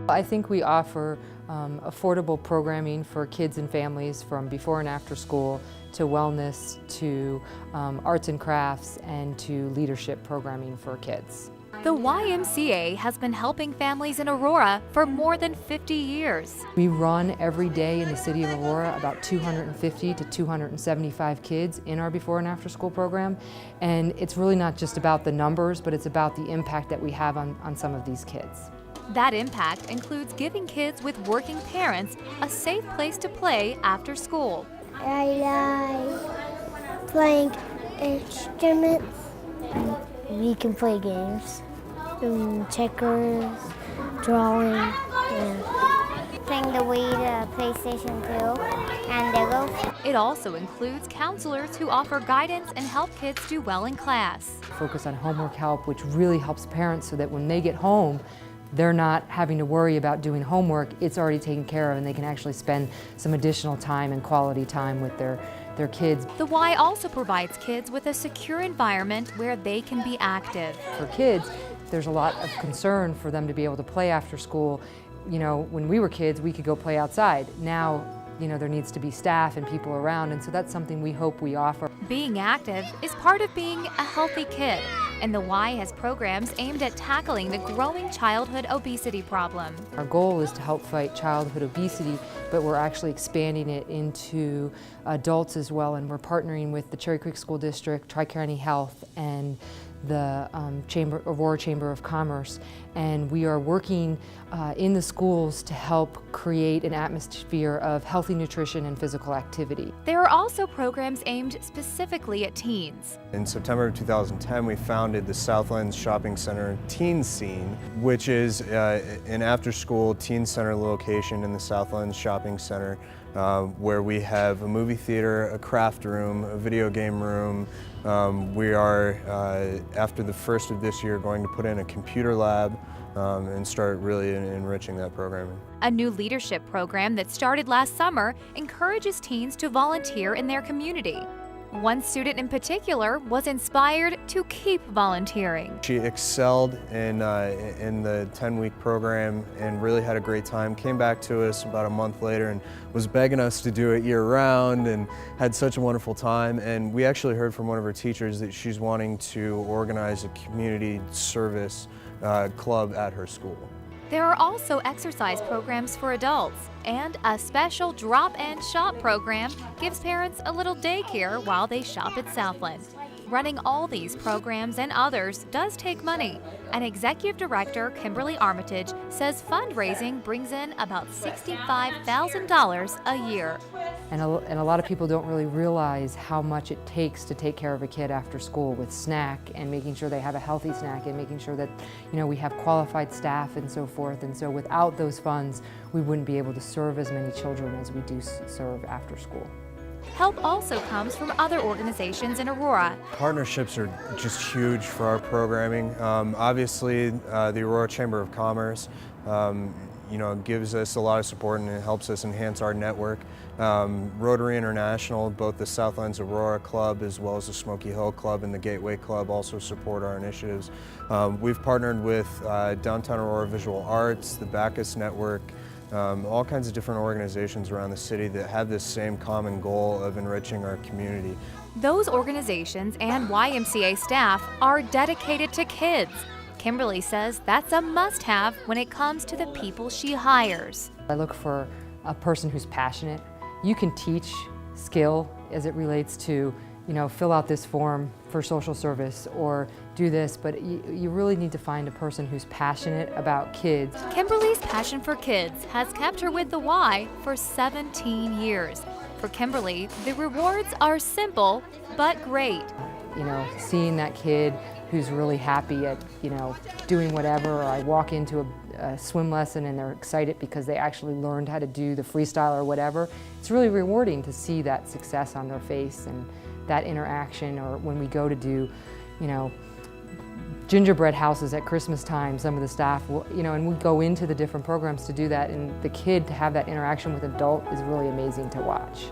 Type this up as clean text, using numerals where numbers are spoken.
I think we offer affordable programming for kids and families from before and after school to wellness to arts and crafts and to leadership programming for kids. The YMCA has been helping families in Aurora for more than 50 years. We run every day in the city of Aurora about 250 to 275 kids in our before and after school program. And it's really not just about the numbers, but it's about the impact that we have on some of these kids. That impact includes giving kids with working parents a safe place to play after school. I like playing instruments. We can play games, checkers, drawing, playing the Wii, the PlayStation 2, and Lego. It also includes counselors who offer guidance and help kids do well in class. Focus on homework help, which really helps parents so that when they get home, they're not having to worry about doing homework. It's already taken care of and they can actually spend some additional time and quality time with their kids. The Y also provides kids with a secure environment where they can be active. For kids, there's a lot of concern for them to be able to play after school. You know, when we were kids, we could go play outside. Now, you know, there needs to be staff and people around, and so that's something we hope we offer. Being active is part of being a healthy kid, and the Y has programs aimed at tackling the growing childhood obesity problem. Our goal is to help fight childhood obesity, but we're actually expanding it into adults as well, and we're partnering with the Cherry Creek School District, Tri-County Health, and the Aurora Chamber of Commerce, and we are working in the schools to help create an atmosphere of healthy nutrition and physical activity. There are also programs aimed specifically at teens. In September of 2010, we founded the Southlands Shopping Center Teen Scene, which is an after-school teen center location in the Southlands Shopping Center, where we have a movie theater, a craft room, a video game room. We are, after the first of this year, going to put in a computer lab and start really enriching that programming. A new leadership program that started last summer encourages teens to volunteer in their community. One student in particular was inspired to keep volunteering. She excelled in the 10-week program and really had a great time. Came back to us about a month later and was begging us to do it year-round and had such a wonderful time. And we actually heard from one of her teachers that she's wanting to organize a community service club at her school. There are also exercise programs for adults, and a special drop and shop program gives parents a little daycare while they shop at Southland. Running all these programs and others does take money, and Executive Director Kimberly Armitage says fundraising brings in about $65,000 a year. And a lot of people don't really realize how much it takes to take care of a kid after school with snack and making sure they have a healthy snack and making sure that, you know, we have qualified staff and so forth. And so without those funds, we wouldn't be able to serve as many children as we do serve after school. Help also comes from other organizations in Aurora. Partnerships are just huge for our programming. Obviously, the Aurora Chamber of Commerce gives us a lot of support and it helps us enhance our network. Rotary International, both the Southlands Aurora Club as well as the Smoky Hill Club and the Gateway Club also support our initiatives. We've partnered with Downtown Aurora Visual Arts, the Bacchus Network, all kinds of different organizations around the city that have this same common goal of enriching our community. Those organizations and YMCA staff are dedicated to kids. Kimberly says that's a must-have when it comes to the people she hires. I look for a person who's passionate. You can teach skill as it relates to, you know, fill out this form for social service or do this, but you really need to find a person who's passionate about kids. Kimberly's passion for kids has kept her with the Y for 17 years. For Kimberly, the rewards are simple but great. You know, seeing that kid who's really happy at, you know, doing whatever, or I walk into a swim lesson and they're excited because they actually learned how to do the freestyle or whatever. It's really rewarding to see that success on their face and that interaction, or when we go to do, you know, gingerbread houses at Christmas time, some of the staff will, you know, and we go into the different programs to do that, and the kid to have that interaction with an adult is really amazing to watch.